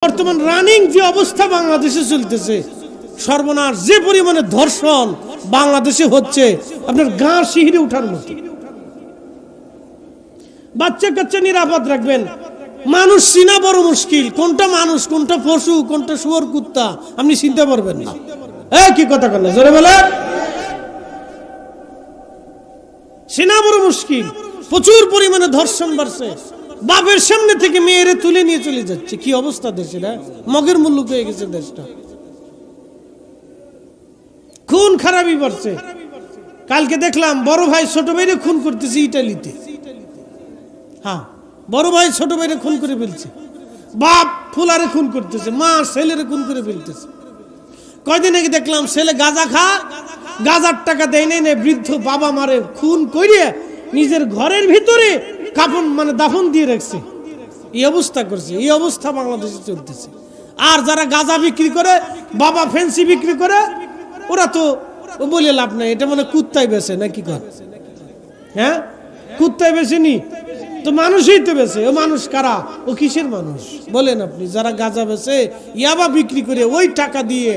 বর্তমান রানিং যে অবস্থা বাংলাদেশে চলতেছে, সর্বনাশ, যে পরিমাণে ধর্ষণ বাংলাদেশে হচ্ছে আপনার গা শিহরে ওঠার মতো। বাচ্চা কাচ্চা নিরাপদ রাখবেন, মানুষ চিনা বড় মুশকিল, কোনটা মানুষ কোনটা পশু কোনটা শুয়োর কুত্তা আপনি চিনতে পারবেন না। কি কথা বলেন, জোরে বলেন। চিনা বড় মুশকিল, প্রচুর পরিমাণে ধর্ষণ বাড়ছে, বাপের সামনে থেকে মেয়েরে তুলে নিয়ে চলে যাচ্ছে। কি অবস্থা দেশের, মগের মুল্লুক হয়ে গেছে দেশটা। খুন খারাপই বাড়ছে। কালকে দেখলাম বড় ভাই ছোট ভাইরে খুন করতেছে ইটালিতে। হ্যাঁ, বড় ভাই ছোট ভাইরে খুন করে ফেলছে, বাপ ফুলারে খুন করতেছে, মা ছেলেরে খুন করে ফেলতেছে। কয়দিন আগে দেখলাম ছেলে গাঁজা গাঁজার টাকা দেয় নাই, বৃদ্ধ বাবা মারে খুন করিয়ে নিজের ঘরের ভিতরে কাফন দাফন দিয়ে রাখছে। এই অবস্থা করছে, এই অবস্থা বাংলাদেশে চলতেছে। আর যারা গাঁজা বিক্রি করে, বাবা ফেন্সি বিক্রি করে, ওরা তো বলে লাভ নাই, এটা কুত্তায় বেছে নাকি কর। হ্যাঁ, কুত্তায় বেছেনি তো মানুষই তো বেছে। ও মানুষ কারা, ও কিসের মানুষ বলেন আপনি? যারা গাঁজা বেছে, ইয়াবা বিক্রি করে ওই টাকা দিয়ে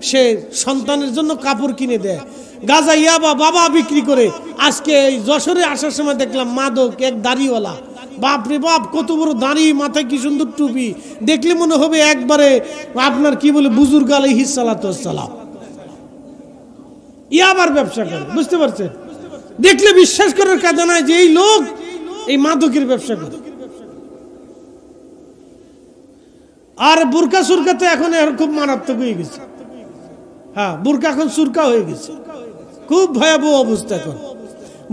সে সন্তানের জন্য কাপড় কিনে দেয়। গাঁজা ইয়াবা বাবা বিক্রি করে। আজকে এই যশোরে আসার সময় দেখলাম মাদক এক দাড়িওয়ালা, বাপরে বাপ, কত বড় দাড়ি, মাথায় কি সুন্দর টুপি, দেখলে মনে হবে একবারে আপনার কি বলে বুজুর্গ আলাইহিস সালাতু ওয়াস সালাম। ইয়াবার ব্যবসা করে, বুঝতে পারছেন? দেখলে বিশ্বাস করার কাজে নাই যে এই লোক এই মাদকের ব্যবসা করে। আর বুরকা সুরকা তো এখন খুব মারাত্মক হয়ে গেছে। হ্যাঁ, বুরকা এখন সুরকা হয়ে গেছে, খুব ভয়াবহ অবস্থা। এখন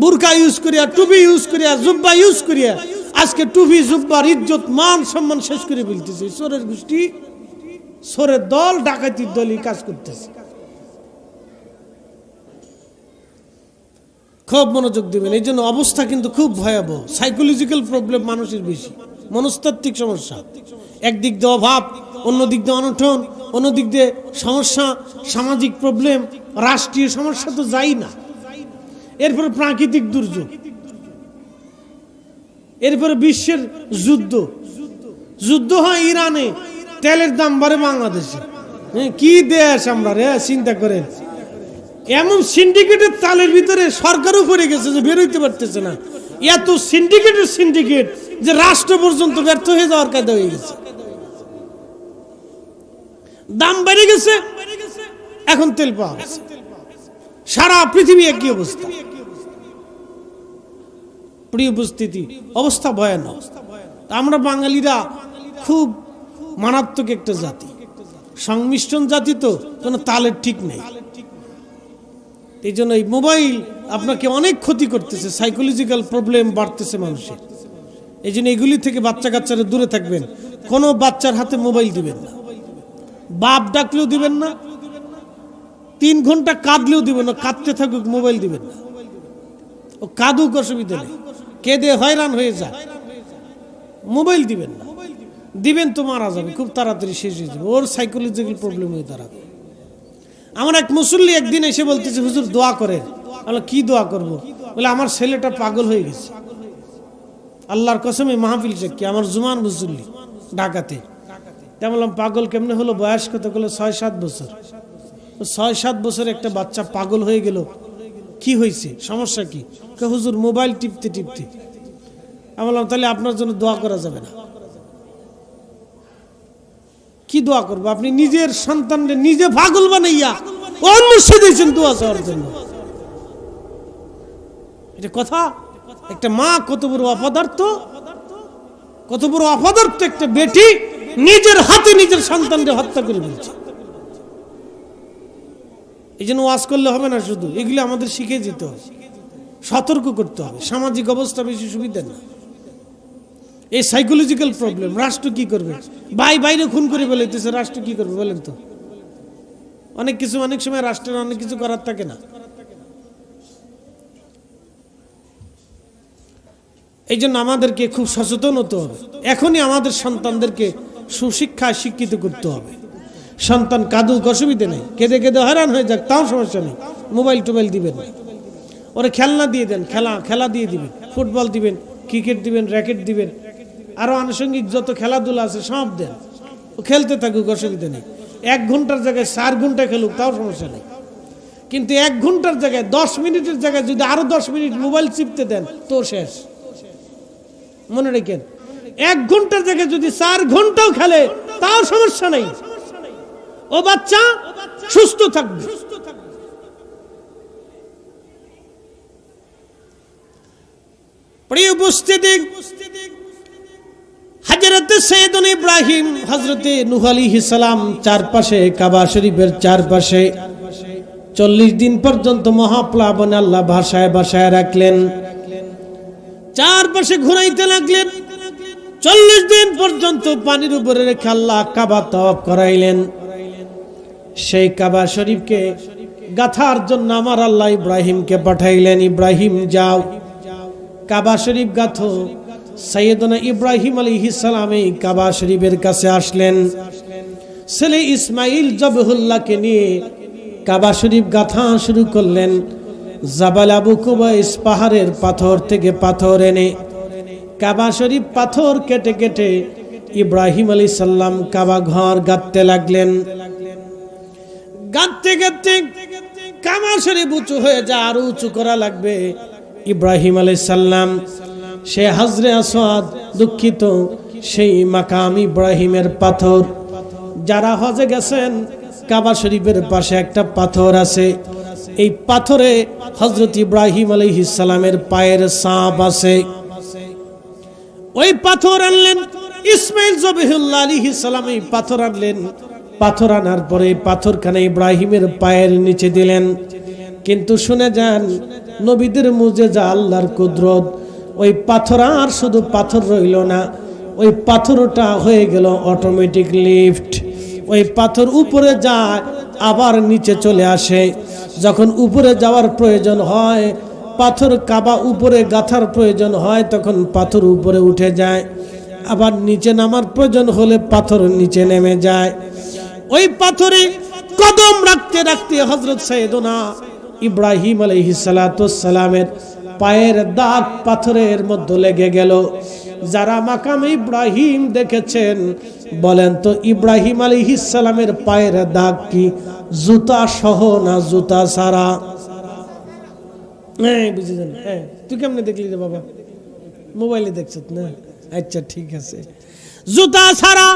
বুরকা ইউজ করিয়া, টুপি ইউজ করিয়া, জুব্বা ইউজ করিয়া আজকে টুপি জুব্বার ইজ্জত মান সম্মান শেষ করে ফেলতেছে। চোরের গোষ্ঠী, চোরের দল, ডাকাতির দলই কাজ করতেছে। খুব মনোযোগ দিবেন, এই জন্য অবস্থা কিন্তু খুব ভয়াবহ। সাইকোলজিক্যাল প্রবলেম মানুষের বেশি, মনস্তাত্ত্বিক সমস্যা। একদিক দিয়ে অভাব, অন্য দিক দিয়ে অনটন, অন্য দিক দিয়ে সমস্যা, সামাজিক প্রবলেম, রাষ্ট্রীয় সমস্যা তো যাই না। এরপরে প্রাকৃতিক দুর্যোগ, এরপরে বিশ্বের যুদ্ধ হয় ইরানে, তেলের দাম বাড়ে বাংলাদেশে। কি দেশ আমরা রে, চিন্তা করেন। এমন সিন্ডিকেটের তালের ভিতরে সরকারও পড়ে গেছে যে বেরোইতে পারতেছে না। এত সিন্ডিকেট যে রাষ্ট্র পর্যন্ত ব্যর্থ হয়ে যাওয়ার কায়দা হয়ে গেছে। দাম বেড়ে গেছে, এখন তেল পাওয়া গেছে। সারা পৃথিবী একই অবস্থা। প্রিয় উপস্থিতি, অবস্থা ভয়ানক। আমরা বাঙালিরা খুব মারাত্মক একটা জাতি, সংমিশ্রণ জাতি, তো কোনো তালের ঠিক নেই। এই জন্য এই মোবাইল আপনাকে অনেক ক্ষতি করতেছে, সাইকোলজিক্যাল প্রবলেম বাড়তেছে মানুষের। এই জন্য এগুলি থেকে বাচ্চা কাচ্চারা দূরে থাকবেন। কোনো বাচ্চার হাতে মোবাইল দিবেন না, বাপ ডাকলেও দিবেন না, 3 ঘন্টা কাঁদলেও দিবেন না, কাঁদতে থাকুক, মোবাইল দিবেন না। ও কাঁদুক, অসুবিধা নেই, কেঁদে হয়রান হয়ে যায়, মোবাইল দিবেন না। দিবেন তো মারা যাবে, খুব তাড়াতাড়ি শেষ হয়ে যাবে, ওর সাইকোলজিক্যাল প্রবলেম হয়ে দাঁড়াবে। আমার এক মুসল্লি একদিন এসে বলতেছে, হুজুর দোয়া করেন। বলে কি দোয়া করব? বলে আমার ছেলেটা পাগল হয়ে গেছে। আল্লাহর কসমে মাহফিল কি আমার জুমান মুসল্লি ঢাকাতে। তাই বললাম পাগল কেমনে হলো, বয়স কত? বলে 6-7 বছর। 6-7 বছর একটা বাচ্চা পাগল হয়ে গেল, কি হয়েছে, সমস্যা কি? হুজুর মোবাইল টিপতে। আমি বললাম তাহলে আপনার জন্য দোয়া করা যাবে না। কি দোয়া করবো? আপনি নিজের সন্তানকে নিজে পাগল বানাইয়া অন্য দিয়েছেন দোয়া চাওয়ার জন্য। এটা কথা? একটা মা কত বড় অপদার্থ, কত বড় অপদার্থ একটা বেটি নিজের হাতে নিজের সন্তানকে হত্যা করে ফেলছে। এই জন্য ওয়াজ করলে হবে না, শুধু এগুলো আমাদের শিখে যেতে হবে, সতর্ক করতে হবে। সামাজিক অবস্থা বেশি সুবিধা না। এই সাইকোলজিক্যাল প্রবলেম, রাষ্ট্র কি করবে? বাইরে খুন করে ফেলতেছে, রাষ্ট্র কি করবে বলেন তো? অনেক সময় রাষ্ট্রের অনেক কিছু করার থাকে না। এই জন্য আমাদেরকে খুব সচেতন হতে হবে। এখনই আমাদের সন্তানদেরকে সুশিক্ষায় শিক্ষিত করতে হবে। সন্তান কাঁদুক, অসুবিধা নেই, কেঁদে হয়রান হয়ে যাক, তাও সমস্যা নেই, মোবাইল টোবাইল দিবেন না। ওরা খেলনা দিয়ে দেন, খেলা দিয়ে দিবেন, ফুটবল দিবেন, ক্রিকেট দিবেন, র্যাকেট দিবেন, আরো আনুষঙ্গিক যত খেলাধুলা আছে সব দেন। খেলতে থাকুক, অসুবিধা নেই। 1 ঘন্টার জায়গায় 4 ঘন্টা খেলুক, তাও সমস্যা নেই। কিন্তু 1 ঘন্টার জায়গায় 10 মিনিটের জায়গায় যদি আরো 10 মিনিট মোবাইল চিপতে দেন তো শেষ। মনে রাখেন, 1 ঘন্টার জায়গায় যদি 4 ঘন্টাও খেলে তাও সমস্যা নেই, ও বাচ্চা সুস্থ থাকবে। প্রিয় উপস্থিতি, হযরত সৈয়দনা ইব্রাহিম, হযরত নূহ আলাইহিস সালাম চারপাশে কাবা শরীফের চারপাশে 40 দিন পর্যন্ত মহাপ্লাবনে আল্লাহ ভাষায় ভাষায় রাখলেন, চারপাশে ঘুরাইতে লাগলেন। 40 দিন পর্যন্ত পানির উপরে রেখে আল্লাহ কাবা তাওয়াফ করাইলেন। সেই কাবা শরীফকে গাথার জন্য আমার আল্লাহ ইব্রাহিমকে পাঠাইলেন, ইব্রাহিম যাও কাবা শরীফ গাথো। সাইয়েদনা ইব্রাহিম আলাইহিস সালাম এই কাবা শরীফের কাছে আসলেন, ছেলে ইসমাইল জবহুল্লাহকে নিয়ে কাবা শরীফ গাথা শুরু করলেন। জাবাল আবু কুবাইস পাহাড়ের পাথর থেকে পাথর এনে কাবা শরীফ পাথর কেটে কেটে ইব্রাহিম আলাইহিস সালাম কাবা ঘর গাঁথতে লাগলেন। গাঁথতে গাঁথতে কাবা শরীফ উঁচু হয়ে যায়, আরো উঁচু করা লাগবে। ইব্রাহিম আলাইহিস সালাম সে হাজরে আসওয়াদ, দুঃখিত সেই মাকাম ইব্রাহিমের পাথর, যারা হজে গেছেন কাবা শরীফের পাশে একটা পাথর আছে, এই পাথরে হযরত ইব্রাহিম আলাইহিস সালামের পায়ের ছাপ আছে। ওই পাথর আনলেন, ইসমাইল জবিহুল্লাহ আলাইহিস সালাম এই পাথর আনলেন। পাথর আনার পরে পাথরখানা ইব্রাহিমের পায়ের নিচে দিলেন। কিন্তু শুনে যান, নবীদের মুজিজা, আল্লাহর কুদরত, ওই পাথর আর শুধু পাথর রইল না, ওই পাথরটা হয়ে গেল অটোমেটিক লিফট। ওই পাথর উপরে যায় আবার নিচে চলে আসে। যখন উপরে যাওয়ার প্রয়োজন হয়, পাথর কাবা উপরে গাথার প্রয়োজন হয়, তখন পাথর উপরে উঠে যায়। আবার নিচে নামার প্রয়োজন হলে পাথর নিচে নেমে যায়। ওই পাথরে কদম রাখতে রাখতে হযরত সাইয়েদনা ইব্রাহিম আলাইহিস সালাতু ওয়াস সালামের পায়ের দাগ পাথরের মধ্যে লেগে গেল। যারা মাকাম ইব্রাহিম দেখেছেন বলেন তো, ইব্রাহিম আলাইহিস সালামের পায়ের দাগ কি জুতা সহ না জুতা ছাড়া? হ্যাঁ, বুঝেছেন? হ্যাঁ, তুই কেমনে দেখলি রে বাবা? মোবাইলে দেখছিস না? আচ্ছা, ঠিক আছে। জুতা ছাড়া।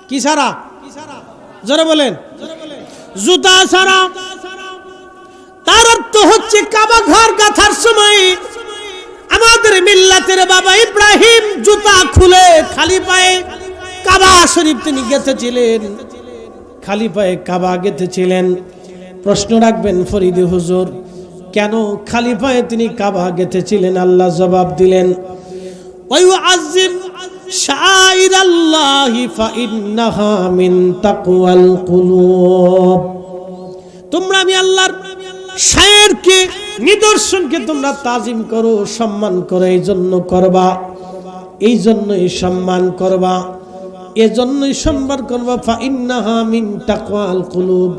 কি ছাড়া? জোরে বলেন। জুতা ছাড়া। তার অর্থ হচ্ছে কাবা ঘর গাঁথার সময় আমাদের মিল্লাতের বাবা ইব্রাহিম জুতা খুলে খালি পায়ে কাবা শরীফ তিনি গেঁথেছিলেন, খালি পায়ে কাবা গেঁথেছিলেন। প্রশ্ন রাখবেন ফরিদি হুজুর, কেন খালি পায়ে তিনি কাবা গেঁথেছিলেন? আল্লাহ জবাব দিলেন, ওয়াইউআযিম শাআইরাল্লাহি ফাইন্নাহা মিন তাকওয়াল কুলুব। তোমরা আমি আল্লাহর শায়েরকে, নিদর্শনকে তোমরা তাজিম করো, সম্মান করো। এই জন্য করবা, এই জন্যই সম্মান করবা, এজন্যই সম্মান করবা। ফাইন্নাহা মিন তাকওয়াল কুলুব,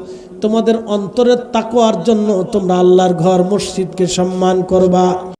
তোমাদের অন্তরের তাকওয়ার জন্য তোমরা আল্লাহর ঘর মসজিদকে সম্মান করবা।